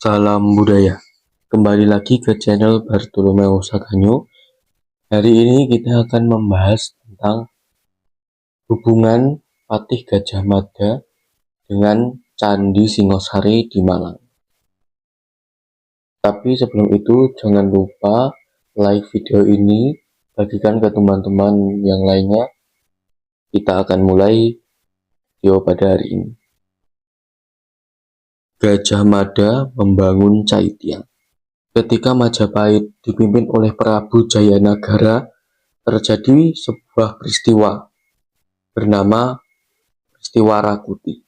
Salam budaya, kembali lagi ke channel Bartolomeo Saganyo. Hari ini kita akan membahas tentang hubungan Patih Gajah Mada dengan Candi Singosari di Malang. Tapi sebelum itu jangan lupa like video ini, bagikan ke teman-teman yang lainnya. Kita akan mulai video pada hari ini. Gajah Mada membangun Caitya. Ketika Majapahit dipimpin oleh Prabu Jayanagara, terjadi sebuah peristiwa bernama peristiwa Rakuti.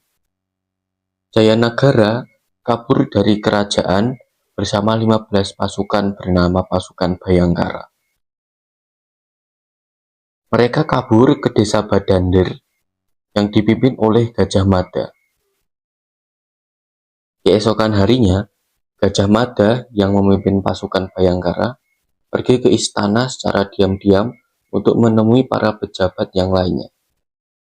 Jayanagara kabur dari kerajaan bersama 15 pasukan bernama pasukan Bayangkara. Mereka kabur ke desa Badandir yang dipimpin oleh Gajah Mada. Keesokan harinya, Gajah Mada yang memimpin pasukan Bayangkara pergi ke istana secara diam-diam untuk menemui para pejabat yang lainnya.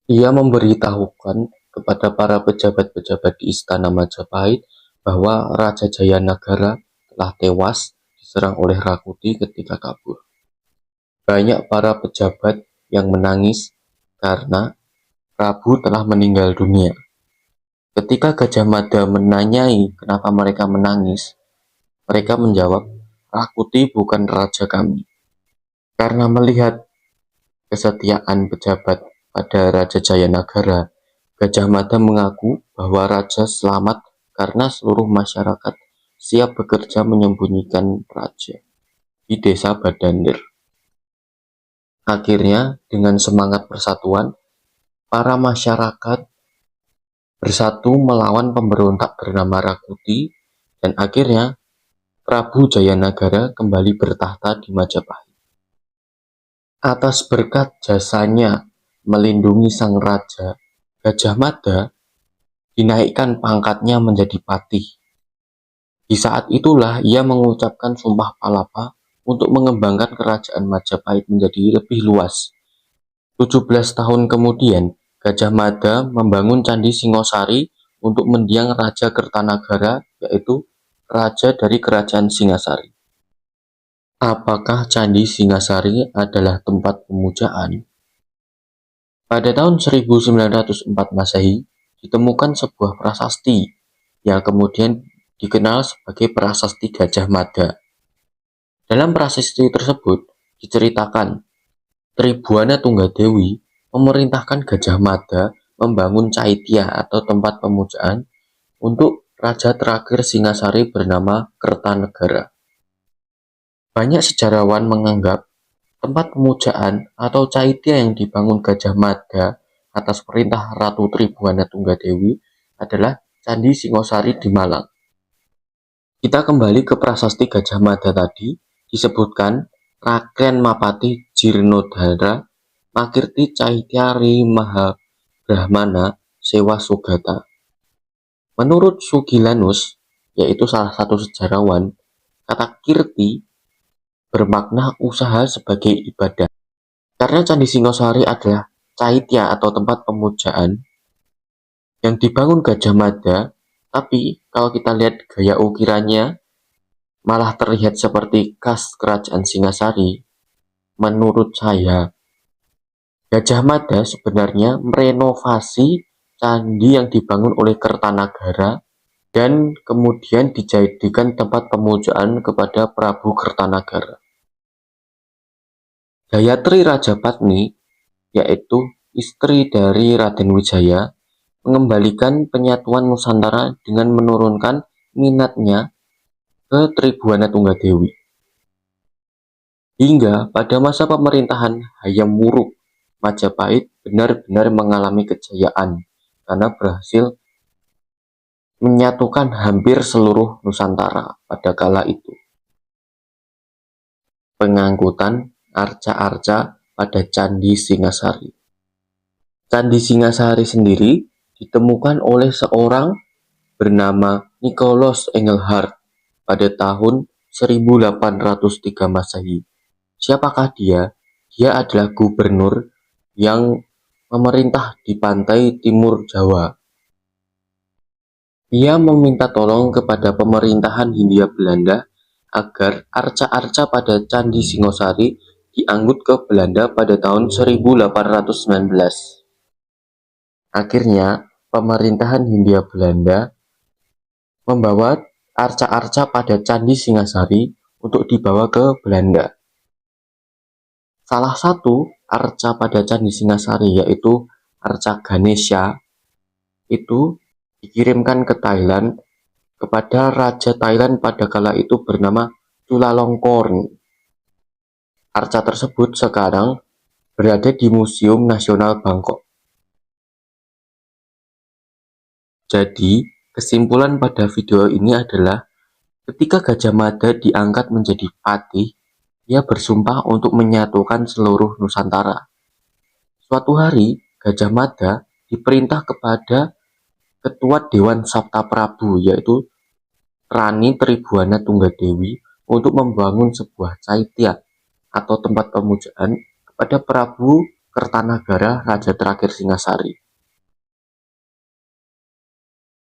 Ia memberitahukan kepada para pejabat-pejabat di istana Majapahit bahwa Raja Jayanagara telah tewas diserang oleh Rakuti ketika kabur. Banyak para pejabat yang menangis karena Prabu telah meninggal dunia. Ketika Gajah Mada menanyai kenapa mereka menangis, mereka menjawab, "Rakuti bukan raja kami." Karena melihat kesetiaan pejabat pada Raja Jayanagara, Gajah Mada mengaku bahwa raja selamat karena seluruh masyarakat siap bekerja menyembunyikan raja di desa Badandir. Akhirnya, dengan semangat persatuan, para masyarakat bersatu melawan pemberontak bernama Rakuti, dan akhirnya Prabu Jayanagara kembali bertahta di Majapahit. Atas berkat jasanya melindungi sang raja, Gajah Mada dinaikkan pangkatnya menjadi patih. Di saat itulah ia mengucapkan sumpah palapa untuk mengembangkan kerajaan Majapahit menjadi lebih luas. 17 tahun kemudian, Gajah Mada membangun Candi Singosari untuk mendiang Raja Kertanagara, yaitu raja dari kerajaan Singasari. Apakah Candi Singasari adalah tempat pemujaan? Pada tahun 1904 Masehi, ditemukan sebuah prasasti yang kemudian dikenal sebagai Prasasti Gajah Mada. Dalam prasasti tersebut diceritakan Tribuana Tunggadewi memerintahkan Gajah Mada membangun Caitya atau tempat pemujaan untuk raja terakhir Singasari bernama Kertanegara. Banyak sejarawan menganggap tempat pemujaan atau Caitya yang dibangun Gajah Mada atas perintah Ratu Tribuana Tunggadewi adalah Candi Singosari di Malang. Kita kembali ke prasasti Gajah Mada tadi, disebutkan Raken Mapati Jirnodara Makirti Caitya Ri Maha Brahmana Sewa Sugata. Menurut Sugilanus, yaitu salah satu sejarawan, kata kirti bermakna usaha sebagai ibadah. Karena Candi Singosari adalah Caitya atau tempat pemujaan yang dibangun Gajah Mada, tapi kalau kita lihat gaya ukirannya malah terlihat seperti khas kerajaan Singasari. Menurut saya, Gajah Mada sebenarnya merenovasi candi yang dibangun oleh Kertanagara dan kemudian dijadikan tempat pemujaan kepada Prabu Kertanagara. Gayatri Rajapatni, yaitu istri dari Raden Wijaya, mengembalikan penyatuan Nusantara dengan menurunkan minatnya ke Tribuana Tunggadewi. Hingga pada masa pemerintahan Hayam Wuruk, Majapahit benar-benar mengalami kejayaan karena berhasil menyatukan hampir seluruh Nusantara pada kala itu. Pengangkutan arca-arca pada Candi Singasari. Candi Singasari sendiri ditemukan oleh seorang bernama Nicholas Engelhard pada tahun 1803 Masehi. Siapakah dia? Dia adalah gubernur yang memerintah di pantai timur Jawa. Ia meminta tolong kepada pemerintahan Hindia Belanda agar arca-arca pada Candi Singosari diangkut ke Belanda pada tahun 1819. Akhirnya, pemerintahan Hindia Belanda membawa arca-arca pada Candi Singasari untuk dibawa ke Belanda. Salah satu arca pada Candi Singasari yaitu arca Ganesha itu dikirimkan ke Thailand kepada Raja Thailand pada kala itu bernama Chulalongkorn. Arca tersebut sekarang berada di Museum Nasional Bangkok. Jadi, kesimpulan pada video ini adalah ketika Gajah Mada diangkat menjadi patih, ia bersumpah untuk menyatukan seluruh Nusantara. Suatu hari, Gajah Mada diperintah kepada Ketua Dewan Sabta Prabu, yaitu Rani Tribuana Tunggadewi, untuk membangun sebuah caitya atau tempat pemujaan kepada Prabu Kertanagara, Raja terakhir Singasari.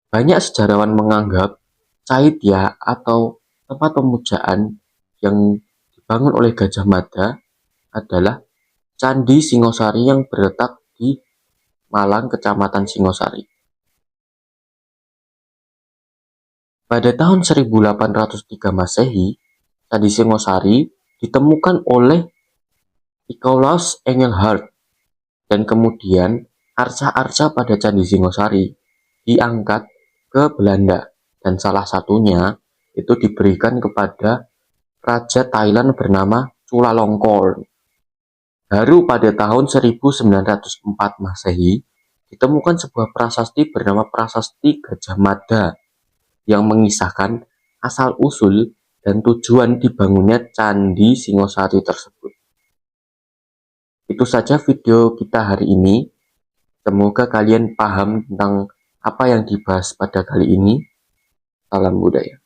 Banyak sejarawan menganggap caitya atau tempat pemujaan yang dibangun oleh Gajah Mada adalah Candi Singosari yang berletak di Malang, Kecamatan Singosari. Pada tahun 1803 Masehi, Candi Singosari ditemukan oleh Nicolaus Engelhard, dan kemudian arca-arca pada Candi Singosari diangkat ke Belanda, dan salah satunya itu diberikan kepada Raja Thailand bernama Chulalongkorn. Baru pada tahun 1904 Masehi ditemukan sebuah prasasti bernama Prasasti Gajah Mada yang mengisahkan asal-usul dan tujuan dibangunnya Candi Singosari tersebut. Itu saja video kita hari ini. Semoga kalian paham tentang apa yang dibahas pada kali ini. Salam budaya.